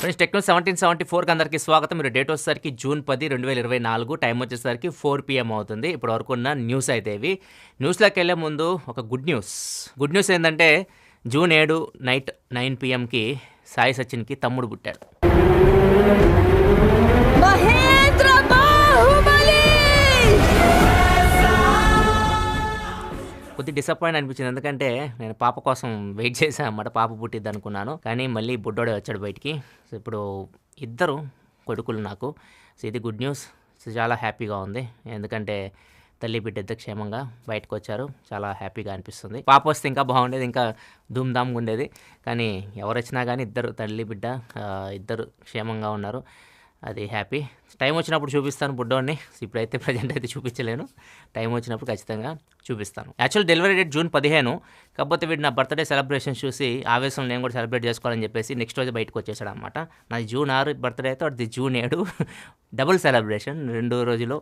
Friends techno 1774కి అందరికీ స్వాగతం. మీరు డేట్ వచ్చేసరికి జూన్ 10, 2024, టైం వచ్చేసరికి 4 PM అవుతుంది. ఇప్పుడు వరకు ఉన్న న్యూస్ అయితే ఇవి. న్యూస్లోకి వెళ్ళే ముందు ఒక గుడ్ న్యూస్ ఏంటంటే జూన్ 7 నైట్ 9 PMకి సాయి సచిన్కి తమ్ముడు పుట్టాడు. కొద్దిగా డిసప్పాయింట్ అనిపించింది, ఎందుకంటే నేను పాప కోసం వెయిట్ చేశాను అన్నమాట. పాప పుట్టిద్ది అనుకున్నాను, కానీ మళ్ళీ బుడ్డోడే వచ్చాడు బయటికి. సో ఇప్పుడు ఇద్దరు కొడుకులు నాకు. సో ఇది గుడ్ న్యూస్. సో చాలా హ్యాపీగా ఉంది, ఎందుకంటే తల్లి బిడ్డ ఇద్దరు క్షేమంగా బయటకు వచ్చారు. చాలా హ్యాపీగా అనిపిస్తుంది. పాప వస్తే ఇంకా బాగుండేది, ఇంకా ధూమ్ధామ్గా ఉండేది. కానీ ఎవరు వచ్చినా కానీ ఇద్దరు తల్లి బిడ్డ ఇద్దరు క్షేమంగా ఉన్నారు. అది హ్యాపీ. టైం వచ్చినప్పుడు చూపిస్తాను బుడ్డోడిని. ఇప్పుడైతే ప్రజెంట్ అయితే చూపించలేను. టైం వచ్చినప్పుడు ఖచ్చితంగా చూపిస్తాను. యాక్చువల్ డెలివరీ డేట్ జూన్ 15, కాకపోతే వీడు నా బర్త్డే సెలబ్రేషన్ చూసి ఆవేశం నేను కూడా సెలబ్రేట్ చేసుకోవాలని చెప్పేసి నెక్స్ట్ రోజు బయటకు వచ్చేసాడు అనమాట. నాది జూన్ 6 బర్త్డే అయితే అది జూన్ 7 డబుల్ సెలబ్రేషన్. 2 రోజులు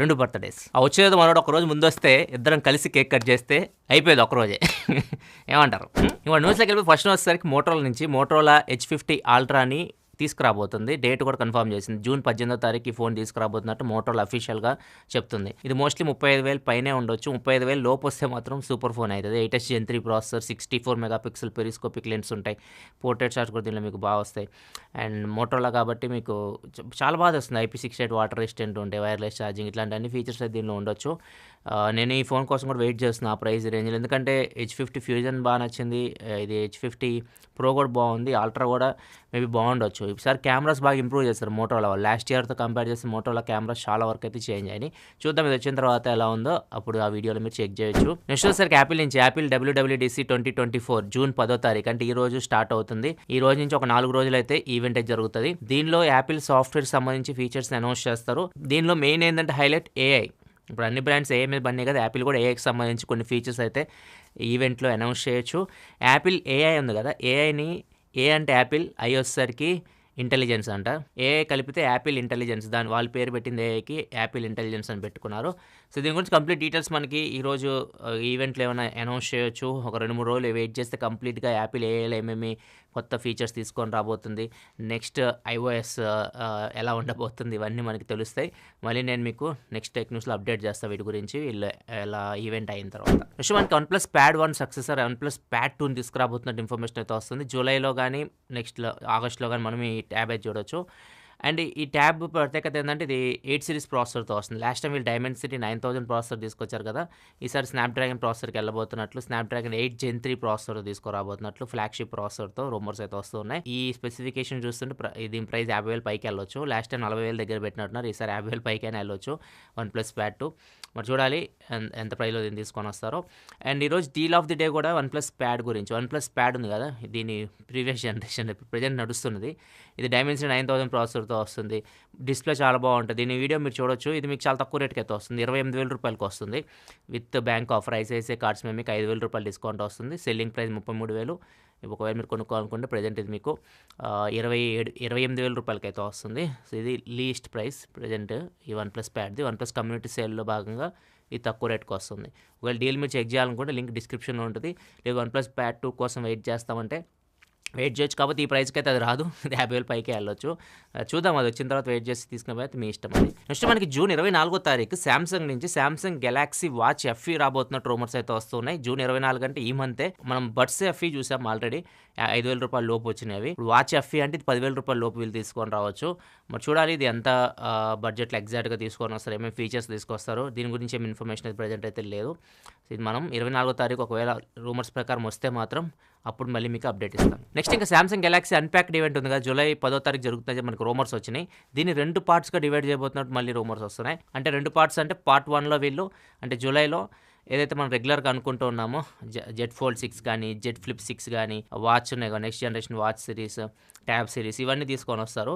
2 బర్త్డేస్. వచ్చేది మనోడు ఒక రోజు ముందు వస్తే ఇద్దరం కలిసి కేక్ కట్ చేస్తే అయిపోయేది ఒకరోజే. ఏమంటారు? ఇవాళ న్యూస్లోకి వెళ్ళి ఫస్ట్ వచ్చేసరికి మోటరోలా H50 అల్ట్రాని తీసుకురాబోతుంది. డేట్ కూడా కన్ఫర్మ్ చేసింది. జూన్ 18 ఈ ఫోన్ తీసుకురాబోతున్నట్టు మోటరోలా అఫీషియల్గా చెప్తుంది. ఇది మోస్ట్లీ 35,000 పైనే ఉండొచ్చు. 35,000 లోపు వస్తే మాత్రం సూపర్ ఫోన్ అవుతుంది. 8S Gen 3 processor, 64 megapixel periscopic lens ఉంటాయి. పోర్ట్రేట్ షాట్స్ కూడా దీనిలో మీకు బాగా వస్తాయి. అండ్ మోటరోలా కాబట్టి మీకు చాలా బాగా వస్తుంది. IP68 వాటర్ రెసిస్టెంట్ ఉంటాయి, వైర్లెస్ ఛార్జింగ్, ఇట్లాంటి అన్ని ఫీచర్స్ అయితే దీనిలో ఉండొచ్చు. నేను ఈ ఫోన్ కోసం కూడా వెయిట్ చేస్తున్నాను ఆ ప్రైస్ రేంజ్లో, ఎందుకంటే H50 ఫ్యూజన్ బాగా నచ్చింది. ఇది H50 ప్రో కూడా బాగుంది. అల్ట్రా కూడా మేబీ బాగుండొచ్చు. ఈసారి కెమెరాస్ బాగా ఇంప్రూవ్ చేస్తారు మోటరోలా వాళ్ళు. లాస్ట్ ఇయర్తో కంపేర్ చేస్తే మోటరోలా కెమెరాస్ చాలా వరకు అయితే చేంజ్ అయినాయి. చూద్దాం ఇది వచ్చిన తర్వాత ఎలా ఉందో, అప్పుడు ఆ వీడియోలో మీరు చెక్ చేయొచ్చు. నెక్స్ట్ వచ్చేసరికి యాపిల్ WWDC 2024 జూన్ 10 అంటే ఈ రోజు స్టార్ట్ అవుతుంది. ఈ రోజు నుంచి ఒక 4 రోజులు అయితే ఈవెంట్ అయితే జరుగుతుంది. దీనిలో యాపిల్ సాఫ్ట్వేర్ సంబంధించి ఫీచర్స్ అనౌన్స్ చేస్తారు. దీనిలో మెయిన్ ఏంటంటే హైలైట్ AI. ఇప్పుడు అన్ని బ్రాండ్స్ AI మీద పడినాయి కదా, యాపిల్ కూడా AIకి సంబంధించి కొన్ని ఫీచర్స్ అయితే ఈవెంట్లో అనౌన్స్ చేయొచ్చు. యాపిల్ AI ఉంది కదా, ఏఐని ఏ అంటే యాపిల్, ఐ వచ్చేసరికి ఇంటెలిజెన్స్ అంట. AI కలిపితే యాపిల్ ఇంటెలిజెన్స్, దాని వాళ్ళ పేరు పెట్టింది ఏఐకి యాపిల్ ఇంటెలిజెన్స్ అని పెట్టుకున్నారు. సో దీని గురించి కంప్లీట్ డీటెయిల్స్ మనకి ఈరోజు ఈవెంట్లో ఏమైనా అనౌన్స్ చేయొచ్చు. ఒక 2-3 రోజులు వెయిట్ చేస్తే కంప్లీట్గా యాపిల్ ఏఐలో ఏమేమి కొత్త ఫీచర్స్ తీసుకొని రాబోతుంది, నెక్స్ట్ iOS ఎలా ఉండబోతుంది, ఇవన్నీ మనకి తెలుస్తాయి. మళ్ళీ నేను మీకు నెక్స్ట్ టెక్ న్యూస్లో అప్డేట్ చేస్తాను వీటి గురించి, వీళ్ళు ఎలా ఈవెంట్ అయిన తర్వాత. నెక్స్ట్ మనకి OnePlus Pad 1 successor OnePlus Pad 2 తీసుకురాబోతున్నట్టు ఇన్ఫర్మేషన్ అయితే వస్తుంది. జూలైలో కానీ నెక్స్ట్ ఆగస్ట్లో కానీ మనం ఈ ట్యాబ్ అయితే చూడొచ్చు. అండ్ ఈ ట్యాబ్ ప్రత్యేకత ఏంటంటే ఇది 8 సిరీస్ ప్రాసెసర్తో వస్తుంది. లాస్ట్ టైం వీళ్ళు Dimensity 9000 ప్రాసెసర్ తీసుకొచ్చారు కదా, ఈసారి స్నాప్డ్రాగన్ ప్రాసెసర్కి వెళ్ళబోతున్నట్లు, స్నాప్డ్రాగన్ 8 Gen 3 ప్రాసెసర్ తీసుకురాబోతున్నట్లు ఫ్లాగ్షిప్ ప్రాసెసర్తో రూమర్స్ అయితే వస్తున్నాయి. ఈ స్పెసిఫికేషన్ చూస్తుంటే దీని ప్రైస్ 50,000 పైకి వెళ్ళొచ్చు. లాస్ట్ టైం 40,000 దగ్గర పెట్టినట్టున్నారు, ఈసారి 50,000 పైకైనా వెళ్ళొచ్చు OnePlus Pad 2. మరి చూడాలి ఎంత ప్రైస్లో దీన్ని తీసుకొని వస్తారో. అండ్ ఈరోజు డీల్ ఆఫ్ ది డే కూడా OnePlus Pad గురించి. OnePlus Pad ఉంది కదా, దీని ప్రీవియస్ జనరేషన్ ప్రజెంట్ నడుస్తున్నది. ఇది Dimensity 9000 ప్రాసెసర్తో వస్తుంది. డిస్ప్లే చాలా బాగుంటుంది. దీని వీడియో మీరు చూడొచ్చు. ఇది మీకు చాలా తక్కువ రేట్కి అయితే వస్తుంది. 28,000 రూపాయలకి వస్తుంది. With bank offer ICICI cards మీద మీకు 5,000 రూపాయలు డిస్కౌంట్ వస్తుంది. Selling price 33,000. ఒకవేళ మీరు కొనుక్కోవాలనుకుంటే ప్రజెంట్ ఇది మీకు 28,000 రూపాయలకి అయితే వస్తుంది. సో ఇది లీస్ట్ ప్రైస్ ప్రజెంట్ ఈ OnePlus Padది. OnePlus కమ్యూనిటీ సేల్లో భాగంగా ఇది తక్కువ రేట్కి వస్తుంది. ఒకవేళ డీల్ మీరు చెక్ చేయాలనుకుంటే లింక్ డిస్క్రిప్షన్లో ఉంటుంది. లేదు OnePlus Pad 2 కోసం వెయిట్ చేస్తామంటే వెయిట్ చేయొచ్చు. కాబట్టి ఈ ప్రైస్కి అయితే అది రాదు, ఇది 50,000 పైకే వెళ్ళొచ్చు. చూద్దాం, అది వచ్చిన తర్వాత వెయిట్ చేసి తీసుకునే అయితే మీ ఇష్టం. అది నెక్స్ట్ మనకి జూన్ 24 శాంసంగ్ నుంచి శాంసంగ్ గెలాక్సీ వాచ్ FE రాబోతున్నట్టు రూమర్స్ అయితే వస్తున్నాయి. జూన్ 24 అంటే ఈ మంతే. మనం బడ్స్ FE చూసాం ఆల్రెడీ, 5,000 రూపాయల లోపు వచ్చినవి. ఇప్పుడు వాచ్ FE అంటే ఇది 10,000 రూపాయల లోపు వీళ్ళు తీసుకొని రావచ్చు. మరి చూడాలి ఇది ఎంత బడ్జెట్లో ఎగ్జాక్ట్గా తీసుకొని వస్తారు, ఏమేమి ఫీచర్స్ తీసుకొస్తారు, దీని గురించి ఏమి ఇన్ఫర్మేషన్ అయితే ప్రజెంట్ అయితే లేదు. ఇది మనం 24 ఒకవేళ రూమర్స్ ప్రకారం వస్తే మాత్రం అప్పుడు మళ్ళీ మీకు అప్డేట్ ఇస్తాను. నెక్స్ట్ ఇంకా శాంసంగ్ గెలాక్సీ అన్ప్యాక్డ్ ఈవెంట్ ఉంది కదా, జూలై 10 జరుగుతుంది మనకు రూమర్స్ వచ్చినాయి. దీన్ని 2 పార్ట్స్గా డివైడ్ చేయబోతున్నట్టు మళ్ళీ రూమర్స్ వస్తున్నాయి. అంటే 2 పార్ట్స్ అంటే పార్ట్ 1లో వీళ్ళు అంటే జూలైలో ఏదైతే మనం రెగ్యులర్గా అనుకుంటూ ఉన్నామో Z Fold 6 కానీ Z Flip 6 కానీ వాచ్ ఉన్నాయి కదా, next generation watch series, tab series, ఇవన్నీ తీసుకొని వస్తారు.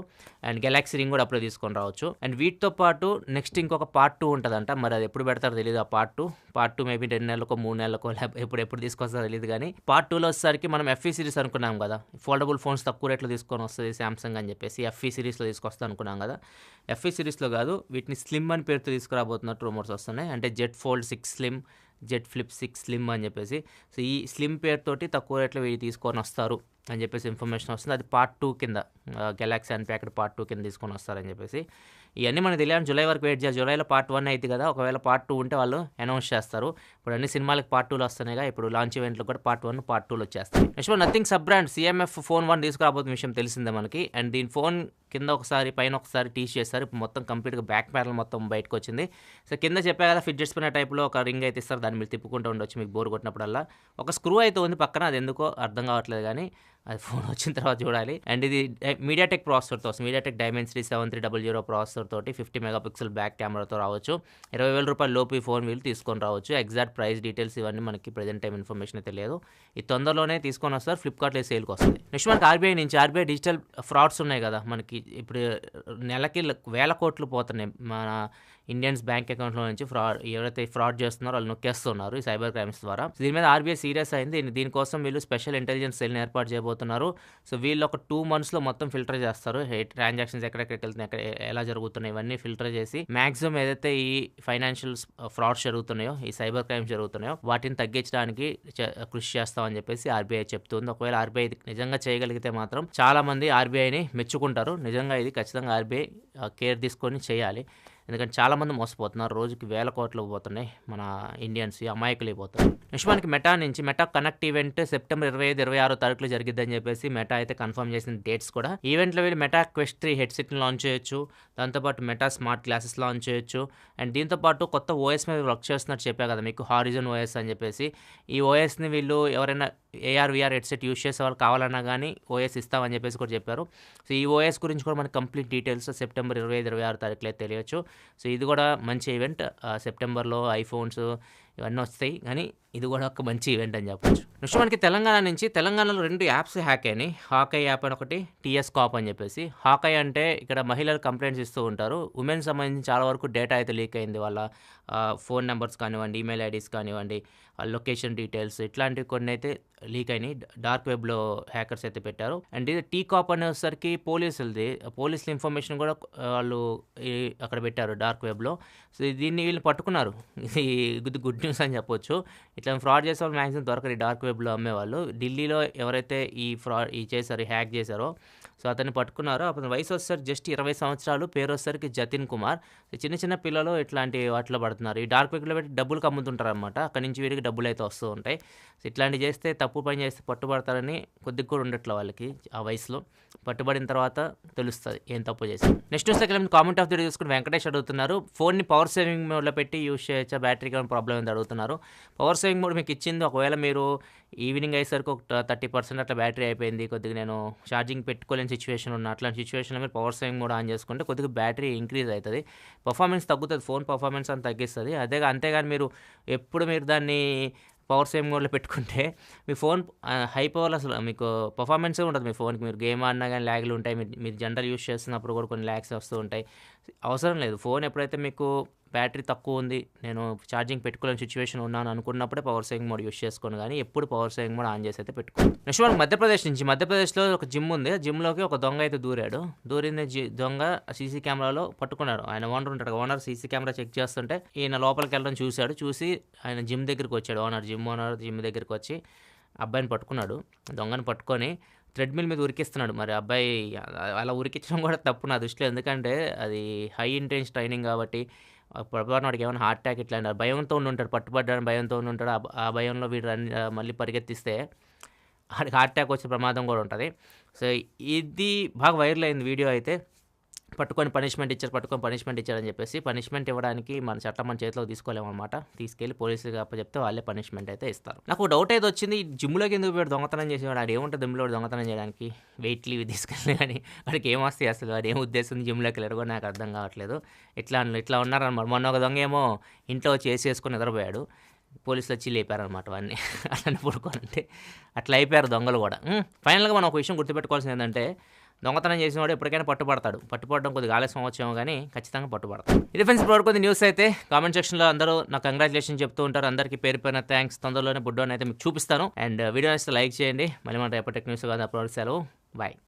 అండ్ గెలాక్సీ రింగ్ కూడా అప్పుడే తీసుకొని రావచ్చు. అండ్ వీటితో పాటు నెక్స్ట్ ఇంకొక పార్ట్ 2 ఉంటుందంట. మరి అది ఎప్పుడు పెడతారో తెలియదు. ఆ పార్ట్ 2 మేబీ 2 నెలలకో 3 నెలలకో ఎప్పుడు తీసుకొస్తారో తెలియదు. కానీ పార్ట్ 2లో వచ్చేసరికి మనం FE సిరీస్ అనుకున్నాం కదా, ఫోల్డబుల్ ఫోన్స్ తక్కువ రేట్లో తీసుకొని వస్తుంది శాంసంగ్ అని చెప్పేసి FE సిరీస్లో తీసుకొస్తా అనుకున్నాం కదా. FE సిరీస్లో కాదు, వీటిని స్లిమ్ అని పేరుతో తీసుకురాబోతున్నట్టు రూమర్స్ వస్తున్నాయి. అంటే Z Fold 6 slim, Z Flip 6 slim అని చెప్పేసి. సో ఈ స్లిమ్ పేరుతోటి తక్కువ రేట్లో వీటి తీసుకొని వస్తారు అని చెప్పేసి ఇన్ఫర్మేషన్ వస్తుంది. అది పార్ట్ 2 కింద గెలాక్సీ అన్‌ప్యాక్డ్ పార్ట్ 2 కింద తీసుకొనొస్తారని చెప్పేసి. ఇయన్నీ మనకు తెలియాలంటే జులై వరకు వెయిట్ చేయాలి. జులైలో పార్ట్ 1 అయిద్ది కదా! ఒకవేళ పార్ట్ 2 ఉంటే వాళ్ళు అనౌన్స్ చేస్తారు. ఇప్పుడు అన్ని సినిమాలకి పార్ట్ 2లు వస్తున్నాయిగా. ఇప్పుడు లాంచ్ ఈవెంట్‌లో కూడా పార్ట్ 1, పార్ట్ 2లు వచ్చేస్తాయి. Next one nothing sub brand CMF phone 1 తీసుకురాబోతున్న విషయం తెలిసిందే మనకి. అండ్ దీని ఫోన్ కింద ఒకసారి, పైన ఒకసారి టీజ్ చేశారు. ఇప్పుడు మొత్తం కంప్లీట్‌గా బ్యాక్ ప్యానెల్ మొత్తం బయటకొచ్చింది. సో, కింద చెప్పా కదా ఫిడ్జెట్ స్పిన్నర్ టైప్‌లో ఒక రింగ్ అయితే ఇస్తారు. దాన్ని మీరు తిప్పుకుంటూ ఉండొచ్చు మీకు బోర్ కొట్టినప్పుడల్లా. ఒక స్క్రూ అయితే ఉంది పక్కన. అది ఎందుకో అర్థం కావట్లేదు గానీ, అది ఫోన్ వచ్చిన తర్వాత చూడాలి. అండ్ ఇది మీడియాటెక్ ప్రాసెసర్‌తో వస్తుంది. మీడియాటెక్ డైమెన్సిటీ 7300 ప్రాసెసర్ తోటి 50 మెగాపిక్సెల్ బ్యాక్ కెమెరాతో రావచ్చు. రూ. 20,000 లోపు ఈ ఫోన్ వీళ్ళు తీసుకొని రావచ్చు. ఎగ్జాక్ట్ ప్రైస్ డీటెయిల్స్ ఇవన్నీ మనకి ప్రెజెంట్ టైమ్ ఇన్ఫర్మేషన్ అయితే లేదు. ఇది తొందరలోనే తీసుకొని వస్తారు. ఫ్లిప్‌కార్ట్‌లో సేల్‌కి వస్తుంది. నెక్స్ట్ మనకి ఆర్‌బీఐ నుంచి ఆర్‌బీఐ డిజిటల్ ఫ్రాడ్స్ ఉన్నాయి కదా! మనకి ఇప్పుడు నెలకి వేల కోట్లు పోతున్నాయి. మన ఇండియన్స్ బ్యాంక్ అకౌంట్‌లో నుంచి ఎవరైతే ఫ్రాడ్ చేస్తున్నారో వాళ్ళు నొక్కేస్తున్నారు ఈ సైబర్ క్రైమ్స్ ద్వారా. దీని మీద ఆర్‌బీఐ సీరియస్ అయింది. దీనికోసం వీళ్ళు స్పెషల్ ఇంటెలిజెన్స్ సెల్‌ని ఏర్పాటు చేయబోతున్నారు. సో, వీళ్ళు ఒక 2 మంత్స్‌లో మొత్తం ఫిల్టర్ చేస్తారు. ట్రాన్సాక్షన్స్ ఎక్కడెక్కడికెళ్తున్నాయి, ఎలా జరుగుతున్నాయి ఇవన్నీ ఫిల్టర్ చేసి మాక్సిమం ఏదైతే ఈ ఫైనాన్షియల్ ఫ్రాడ్స్ జరుగుతున్నాయో, ఈ సైబర్ క్రైమ్స్ జరుగుతున్నాయో వాటిని తగ్గించడానికి కృషి చేస్తామని చెప్పేసి ఆర్‌బీఐ చెప్తుంది. ఒకవేళ ఆర్‌బీఐ నిజంగా చేయగలిగితే మాత్రం చాలా మంది ఆర్‌బీఐని మెచ్చుకుంటారు. నిజంగా ఇది ఖచ్చితంగా ఆర్‌బీఐ కేర్ తీసుకొని చేయాలి. ఎందుకంటే చాలామంది మోసపోతున్నారు. రోజుకి వేల కోట్లు పోతున్నాయి మన ఇండియన్స్ అమాయకులైపోతున్నారు. నెక్స్ట్ మనకి మెటా నుంచి మెటా కనెక్ట్ ఈవెంట్ సెప్టెంబర్ 25, 26 తారీఖులో జరిగిద్దని చెప్పేసి మెటా అయితే కన్ఫర్మ్ చేసిన డేట్స్ కూడా. ఈవెంట్లో వీళ్ళు మెటా క్వెస్ట్ 3 హెడ్సెట్ని లాంచ్ చేయొచ్చు. దాంతోపాటు మెటా స్మార్ట్ గ్లాసెస్ లాంచ్ చేయొచ్చు. అండ్ దీంతోపాటు కొత్త ఓఎస్ మీద వర్క్ చేస్తున్నట్టు చెప్పా కదా మీకు, హారిజన్ ఓఎస్ అని చెప్పేసి. ఈ ఓఎస్ని వీళ్ళు ఎవరైనా ఏఆర్, వీఆర్ హెడ్సెట్ యూస్ చేసే వాళ్ళు కావాలన్నా కానీ ఓఎస్ ఇస్తామని చెప్పేసి కూడా చెప్పారు. సో, ఈ ఓఎస్ గురించి కూడా మనకి కంప్లీట్ డీటెయిల్స్ సెప్టెంబర్ 25, 26 తారీఖులో అయితే తెలియచ్చు. సో, ఇది కూడా మంచి ఈవెంట్. సెప్టెంబర్లో ఐఫోన్స్ ఇవన్నీ వస్తాయి. కానీ ఇది కూడా ఒక మంచి ఈవెంట్ అని చెప్పొచ్చు. నెక్స్ట్ మనకి తెలంగాణ నుంచి తెలంగాణలో 2 యాప్స్ హ్యాక్ అయినాయి. హాకై యాప్ అని ఒకటి, టీఎస్ కాప్ అని చెప్పేసి. హాకై అంటే ఇక్కడ మహిళలు కంప్లైంట్స్ ఇస్తూ ఉంటారు. ఉమెన్ సంబంధించి చాలా వరకు డేటా అయితే లీక్ అయింది. వాళ్ళ ఫోన్ నెంబర్స్ కానివ్వండి, ఈమెయిల్ ఐడీస్ కానివ్వండి, లొకేషన్ డీటెయిల్స్ ఇట్లాంటివి కొన్ని అయితే లీక్ అయినాయి. డార్క్ వెబ్లో హ్యాకర్స్ అయితే పెట్టారు. అండ్ ఇది టీ కాప్ అనేసరికి పోలీసుల ఇన్ఫర్మేషన్ కూడా వాళ్ళు అక్కడ పెట్టారు డార్క్ వెబ్లో. సో, దీన్ని వీళ్ళు పట్టుకున్నారు. ఇది గుడ్ న్యూస్ అని చెప్పొచ్చు. ఇట్లా ఫ్రాడ్ చేసే వాళ్ళు మ్యాక్సిమం దొరకరు ఈ డార్క్ వెబ్లో అమ్మేవాళ్ళు. ఢిల్లీలో ఎవరైతే ఈ హ్యాక్ చేశారో సో, అతన్ని పట్టుకున్నారు. అతని వయసు వచ్చేసరికి జస్ట్ 20 సంవత్సరాలు. పేరు వచ్చేసరికి జతిన్ కుమార్. చిన్న చిన్న పిల్లలు ఇట్లాంటి వాటిలో పడుతున్నారు. ఈ డార్క్ వెబ్లో పెట్టి డబ్బులు కమ్ముతుంటారు అనమాట. అక్కడి నుంచి వీరికి డబ్బులు అయితే వస్తూ ఉంటాయి. సో, ఇట్లాంటివి చేస్తే తప్పు పని చేస్తే పట్టుబడతారని కొద్దిగా కూడా ఉండట్లే వాళ్ళకి ఆ వయసులో. పట్టుబడిన తర్వాత తెలుస్తుంది ఏం తప్పు చేసి. నెక్స్ట్ వస్తే కామెంట్ ఆఫ్ ది డే చూసుకుని వెంకటేష్ అడుగుతున్నారు, ఫోన్ని పవర్ సేవింగ్ మోడ్లో పెట్టి యూస్ చేయొచ్చా, బ్యాటరీకి ఏమైనా ప్రాబ్లం ఉంది అడుగుతున్నారు. పవర్ సేవింగ్ మోడ్ మీకు ఇచ్చింది. ఒకవేళ మీరు ఈవినింగ్ అయ్యేసరికి ఒక 30% అట్లా బ్యాటరీ అయిపోయింది, కొద్దిగా నేను ఛార్జింగ్ పెట్టుకోలేని సిచ్యువేషన్ ఉన్న అట్లాంటి సిచ్యువేషన్లో మీరు పవర్ సేవింగ్ మోడ్ ఆన్ చేసుకుంటే కొద్దిగా బ్యాటరీ ఇంక్రీజ్ అవుతుంది, పర్ఫార్మెన్స్ తగ్గుతుంది, ఫోన్ పర్ఫార్మెన్స్ అని తగ్గిస్తుంది. అంతేగాని మీరు ఎప్పుడు మీరు దాన్ని పవర్ సేవింగ్ మోడ్లో పెట్టుకుంటే మీ ఫోన్ హై పవర్లో అసలు మీకు పర్ఫార్మెన్సే ఉండదు. మీ ఫోన్కి మీరు గేమ్ ఆడినా కానీ ల్యాగ్లు ఉంటాయి. మీరు జనరల్ యూస్ చేస్తున్నప్పుడు కూడా కొన్ని ల్యాగ్స్ వస్తూ ఉంటాయి. అవసరం లేదు. ఫోన్ ఎప్పుడైతే మీకు బ్యాటరీ తక్కువ ఉంది, నేను ఛార్జింగ్ పెట్టుకోలేని సిచ్యువేషన్ ఉన్నాను అనుకున్నప్పుడే పవర్ సేవింగ్ మోడ్ యూస్ చేసుకోండి, కానీ ఎప్పుడు పవర్ సేవింగ్ మోడ్ ఆన్ చేసి అయితే పెట్టుకోండి. నెక్స్ట్ మనకి మధ్యప్రదేశ్లో ఒక జిమ్ ఉంది. జిమ్లోకి ఒక దొంగ అయితే దూరింది దొంగ సీసీ కెమెరాలో పట్టుకున్నాడు. ఆయన ఓనర్ ఉంటాడు, ఓనర్ సీసీ కెమెరా చెక్ చేస్తుంటే ఈయన లోపలికి వెళ్ళడం చూసి ఆయన జిమ్ దగ్గరికి వచ్చాడు. జిమ్ దగ్గరికి వచ్చి అబ్బాయిని పట్టుకున్నాడు. దొంగని పట్టుకొని థ్రెడ్మిల్ మీద ఉరికిస్తున్నాడు. మరి అబ్బాయి అలా ఉరికించడం కూడా తప్పు నా దృష్టిలో. ఎందుకంటే అది హై ఇంటెన్స్ ట్రైనింగ్ కాబట్టి పొరపాటున వాడికి ఏమైనా హార్ట్ అటాక్ ఇట్లా భయంతో ఉంటాడు, పట్టుబడ్డాడని భయంతో ఉంటాడు. ఆ భయంలో వీడు మళ్ళీ పరిగెత్తిస్తే వాడికి హార్ట్ అటాక్ వచ్చే ప్రమాదం కూడా ఉంటుంది. సో, ఇది బాగా వైరల్ అయింది వీడియో అయితే. పట్టుకొని పనిష్మెంట్ ఇచ్చారని చెప్పేసి. పనిష్మెంట్ ఇవ్వడానికి మన చట్టం మన చేతిలో తీసుకోలేమన్నమాట. తీసుకెళ్ళి పోలీసులు అప్పచెప్తే వాళ్ళే పనిష్మెంట్ అయితే ఇస్తారు. నాకు డౌట్ అయితే వచ్చింది, జిమ్లోకి ఎందుకు వీడు దొంగతనం చేసేవాడు? ఆడు ఏముంటుంది జిమ్లో దొంగతనం చేయడానికి? వెయిట్లు ఇవి తీసుకెళ్ళి కానీ వాడికి ఏమొస్తాయి అసలు? వాడు ఏం ఉద్దేశం జిమ్లోకి వెళ్ళారు కూడా నాకు అర్థం కావట్లేదు. ఇట్లా ఉన్నారన్నమాట. మొన్న ఒక దొంగ ఏమో ఇంట్లో వచ్చి వేసుకొని నిద్రపోయాడు. పోలీసులు వచ్చి లేపారనమాట వాడిని. అట్లనే పడుకోనంటే అట్లా అయిపోయారు దొంగలు కూడా. ఫైనల్గా మనం ఒక విషయం గుర్తుపెట్టుకోవాల్సింది ఏంటంటే, దొంగతనం చేసినవాడు ఎప్పటికైనా పట్టుబడడం కొద్దిగా ఆలస్యం వచ్చేమో కానీ ఖచ్చితంగా పట్టుబడతాం. ఇది ఫ్రెండ్స్ ఇప్పటివరకు న్యూస్ అయితే. కామెంట్ సెక్షన్లో అందరూ నాకు కంగ్రాచులేషన్ చెప్తూ ఉంటారు. అందరికీ పేరు పైన థ్యాంక్స్. తొందరలోనే బుడ్డోని అయితే మీకు చూపిస్తాను. అండ్ వీడియో నచ్చితే లైక్ చేయండి. మళ్ళీ మన రేపటి న్యూస్ కాదు అప్లోడ్ సెలవు. బాయ్.